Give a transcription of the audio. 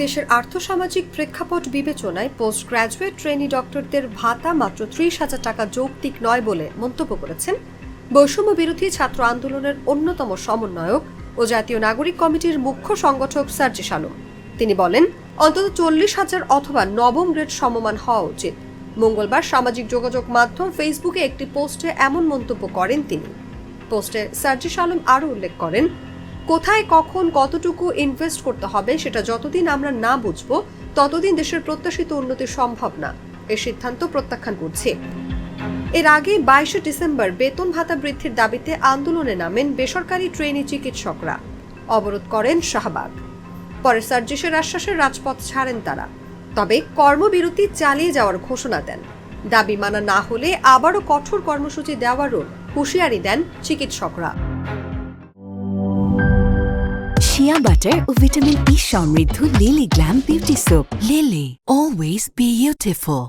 দেশের আর্থসামাজিক প্রেক্ষাপট বিবেচনায় পোস্ট গ্র্যাজুয়েট ট্রেনি ডক্টরদের ভাতা মাত্র ৩০,০০০ টাকা যৌক্তিক নয় বলে মন্তব্য করেছেন বৈষম্য বিরোধী ছাত্র আন্দোলনের অন্যতম সমন্বয়ক ও জাতীয় নাগরিক কমিটির মুখ্য সংগঠক সার্জিস আলম। তিনি বলেন, অন্তত ৪০,০০০ অথবা নবম গ্রেড সমমান হওয়া উচিত। মঙ্গলবার সামাজিক যোগাযোগ মাধ্যম ফেসবুকে একটি পোস্টে এমন মন্তব্য করেন তিনি। পোস্টে সার্জিস আলম আরও উল্লেখ করেন, কোথায় কখন কতটুকু ইনভেস্ট করতে হবে সেটা যতদিন আমরা না বুঝব ততদিন দেশের প্রত্যাশিত উন্নতি সম্ভব না। এই সিদ্ধান্ত প্রত্যাখ্যান করছি। এর আগে ২২ ডিসেম্বর বেতন ভাতা বৃদ্ধির দাবিতে আন্দোলনে নামেন বেসরকারি ট্রেনি চিকিৎসকরা। অবরোধ করেন শাহবাগ। পরে সার্জিসের আশ্বাসে রাজপথ ছাড়েন তারা, তবে কর্মবিরতি চালিয়ে যাওয়ার ঘোষণা দেন। দাবি মানা না হলে আবারও কঠোর কর্মসূচি দেওয়ারও হুঁশিয়ারি দেন চিকিৎসকরা। শিয়া বাটার ও ভিটামিন ই সমৃদ্ধ lily glam beauty soap. Lily, always beautiful.